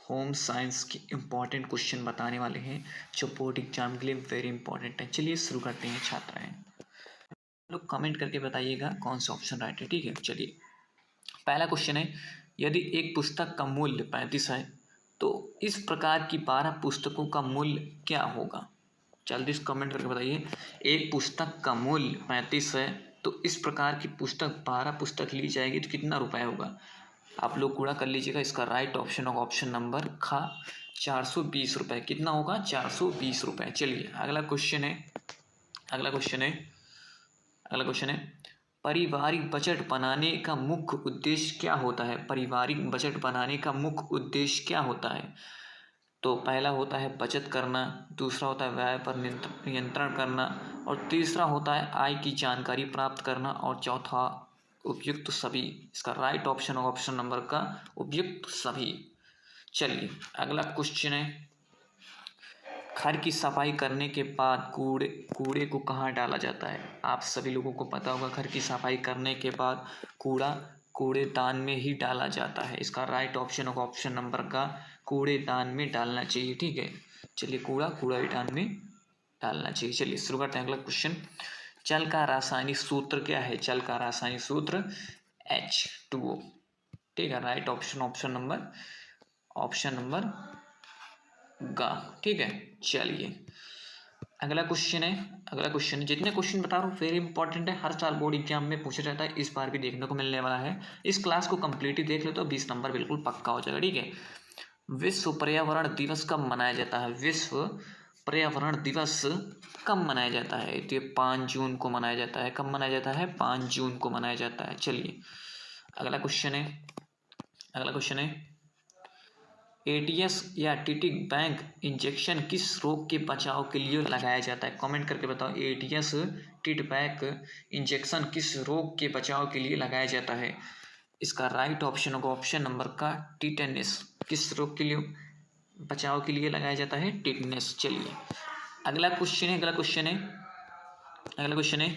Home science के important question बताने वाले हैं जो बोर्ड एग्जाम के लिए वेरी इंपॉर्टेंट है। चलिए शुरू करते हैं छात्राएं। लोग कमेंट करके बताइएगा कौन सा ऑप्शन राइट है। ठीक है, चलिए पहला क्वेश्चन है, यदि एक पुस्तक का मूल्य 35 है तो इस प्रकार की 12 पुस्तकों का मूल्य क्या होगा। जल्दी से कमेंट करके बताइए। एक पुस्तक का मूल्य 35 है तो इस प्रकार की पुस्तक 12 पुस्तक ली जाएगी तो कितना रुपए होगा। आप लोग कूड़ा कर लीजिएगा। इसका राइट ऑप्शन होगा ऑप्शन नंबर खा 420 रुपये। कितना होगा 420 रुपये। चलिए अगला क्वेश्चन है। अगला क्वेश्चन है अगला क्वेश्चन है पारिवारिक बजट बनाने का मुख्य उद्देश्य क्या होता है। पारिवारिक बजट बनाने का मुख्य उद्देश्य क्या होता है। तो पहला होता है बचत करना, दूसरा होता है व्यय पर नियंत्रण करना, और तीसरा होता है आय की जानकारी प्राप्त करना, और चौथा उपयुक्त सभी। इसका राइट ऑप्शन होगा ऑप्शन नंबर का उपयुक्त सभी। चलिए अगला क्वेश्चन है, घर की सफाई करने के बाद कूड़े को कहाँ डाला जाता है। आप सभी लोगों को पता होगा घर की सफाई करने के बाद कूड़ेदान में ही डाला जाता है। इसका राइट ऑप्शन होगा ऑप्शन नंबर का कूड़ेदान में डालना चाहिए। ठीक है, चलिए कूड़ेदान में डालना चाहिए। चलिए शुरू करते हैं अगला क्वेश्चन। जल का रासायनिक सूत्र क्या है। जल का रासायनिक सूत्र H2O। ठीक है, राइट ऑप्शन नंबर गा। ठीक है, चलिए अगला क्वेश्चन है। जितने क्वेश्चन बता रहा हूँ वेरी इंपॉर्टेंट है, हर साल बोर्ड एग्जाम में पूछा जाता है, इस बार भी देखने को मिलने वाला है। इस क्लास को कंप्लीट ही देख लो तो 20 नंबर बिल्कुल पक्का हो जाएगा। ठीक है, विश्व पर्यावरण दिवस कब मनाया जाता है। विश्व पर्यावरण दिवस कब मनाया जाता है। तो ये 5 जून को मनाया जाता है। कब मनाया जाता है 5 जून को मनाया जाता है। चलिए अगला क्वेश्चन है एटीएस या टिटिक बैंक इंजेक्शन किस रोग के बचाव के लिए लगाया जाता है। कमेंट करके बताओ। एटीएस टिट बैंक इंजेक्शन किस रोग के बचाव के लिए लगाया जाता है। इसका राइट ऑप्शन होगा ऑप्शन नंबर का टिटेनस। किस रोग के लिए बचाव के लिए लगाया जाता है, टिटेनस। चलिए अगला क्वेश्चन है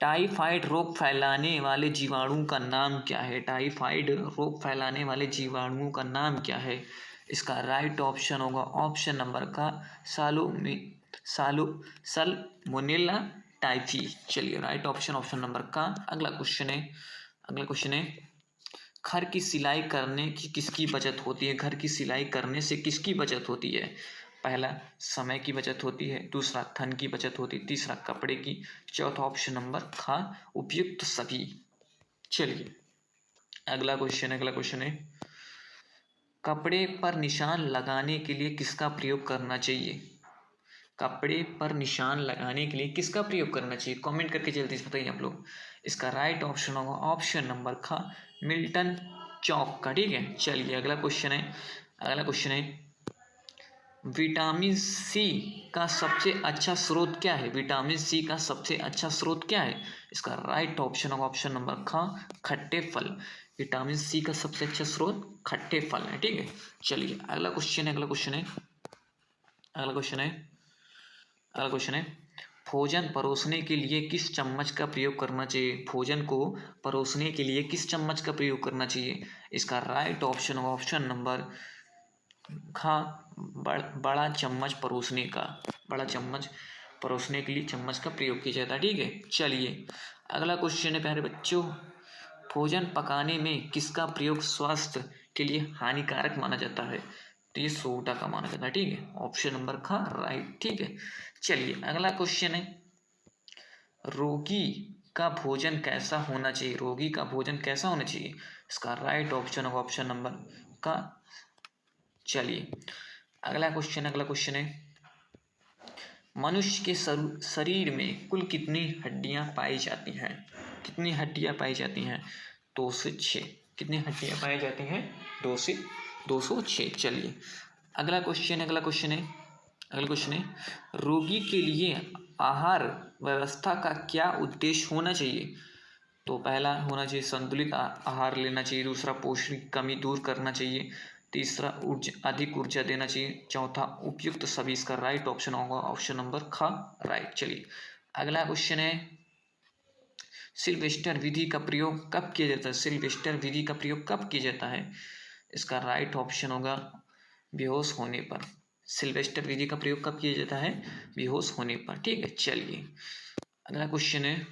टाइफाइड रोग फैलाने वाले जीवाणु का नाम क्या है। टाइफाइड रोग फैलाने वाले जीवाणुओं का नाम क्या है। इसका राइट ऑप्शन होगा ऑप्शन नंबर का साल्मोनेला टाइफी। चलिए राइट ऑप्शन नंबर का अगला क्वेश्चन है घर की सिलाई करने की किसकी बचत होती है। घर की सिलाई करने से किसकी बचत होती है। पहला समय की बचत होती है, दूसरा धन की बचत होती है, तीसरा कपड़े की, चौथा ऑप्शन नंबर खा उपयुक्त सभी। चलिए अगला क्वेश्चन है कपड़े पर निशान लगाने के लिए किसका प्रयोग करना चाहिए। कपड़े पर निशान लगाने के लिए किसका प्रयोग करना चाहिए। कमेंट करके जल्दी से बताइए आप लोग। इसका राइट ऑप्शन होगा ऑप्शन नंबर खा मिल्टन चौक का। ठीक है, चलिए अगला क्वेश्चन है विटामिन सी का सबसे अच्छा स्रोत क्या है। विटामिन सी का सबसे अच्छा स्रोत क्या है। इसका राइट ऑप्शन होगा ऑप्शन नंबर खा खट्टे फल। विटामिन सी का सबसे अच्छा स्रोत खट्टे फल है। ठीक है, चलिए अगला क्वेश्चन है भोजन परोसने के लिए किस चम्मच का प्रयोग करना चाहिए। भोजन को परोसने के लिए किस चम्मच का प्रयोग करना चाहिए। इसका राइट ऑप्शन होगा ऑप्शन नंबर खा बड़ा चम्मच परोसने के लिए चम्मच का प्रयोग किया जाता है। ठीक है, चलिए अगला क्वेश्चन है प्यारे बच्चों भोजन पकाने में किसका प्रयोग स्वास्थ्य के लिए हानिकारक माना जाता है। तो ये सोडा का माना जाता है। ठीक है, ऑप्शन नंबर का राइट। ठीक है, चलिए अगला क्वेश्चन है रोगी का भोजन कैसा होना चाहिए। रोगी का भोजन कैसा होना चाहिए। इसका राइट ऑप्शन होगा ऑप्शन नंबर का। चलिए अगला क्वेश्चन है मनुष्य के शरीर में कुल कितनी हड्डियां पाई जाती हैं। कितनी हड्डियां पाई जाती हैं 2 से 6। कितनी हड्डियां पाई जाती हैं 206। चलिए अगला क्वेश्चन है रोगी के लिए आहार व्यवस्था का क्या उद्देश्य होना चाहिए। तो पहला होना चाहिए संतुलित आहार लेना चाहिए, दूसरा पोषण की कमी दूर करना चाहिए, तीसरा अधिक ऊर्जा देना चाहिए, चौथा उपयुक्त सभी। इसका राइट ऑप्शन होगा ऑप्शन नंबर खा राइट। चलिए अगला क्वेश्चन है सिल्वेस्टर विधि का प्रयोग कब किया जाता है। सिल्वेस्टर विधि का प्रयोग कब किया जाता है। इसका राइट ऑप्शन होगा बेहोश होने पर। सिल्वेस्टर विधि का प्रयोग कब किया जाता है? बेहोश होने पर। ठीक है, चलिए अगला क्वेश्चन है,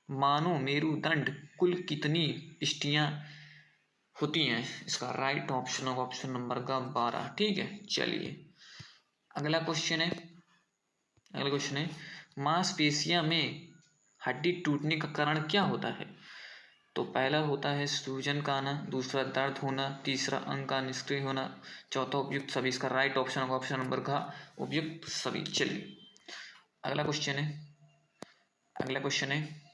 मानो मेरुदंड कुल कितनी इष्टियां होती हैं? इसका राइट ऑप्शन होगा ऑप्शन नंबर का 12। ठीक है, चलिए अगला क्वेश्चन है, मांसपेशियां में हड्डी टूटने का कारण क्या होता है? तो पहला होता है सूजन का आना, दूसरा दर्द होना, तीसरा अंग का निष्क्रिय होना, चौथा उपयुक्त सभी। इसका राइट ऑप्शन होगा ऑप्शन नंबर का उपयुक्त सभी। चलिए अगला क्वेश्चन है,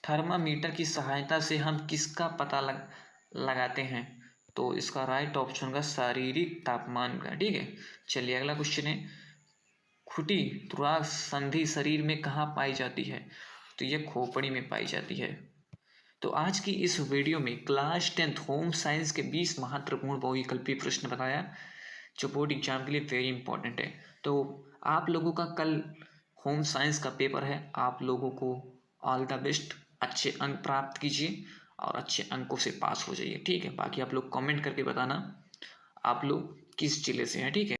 थर्मामीटर की सहायता से हम किसका पता लगाते हैं? तो इसका राइट ऑप्शन होगा शारीरिक तापमान का। ठीक है, चलिए अगला क्वेश्चन है, खुटी तुराग संधि शरीर में कहाँ पाई जाती है? तो ये खोपड़ी में पाई जाती है। तो आज की इस वीडियो में क्लास 10th होम साइंस के 20 महत्वपूर्ण बहुविकल्पीय प्रश्न बताया जो बोर्ड एग्जाम के लिए वेरी इंपॉर्टेंट है। तो आप लोगों का कल होम साइंस का पेपर है, आप लोगों को ऑल द बेस्ट, अच्छे अंक प्राप्त कीजिए और अच्छे अंकों से पास हो जाइए। ठीक है, बाकी आप लोग कमेंट करके बताना आप लोग किस जिले से हैं। ठीक है।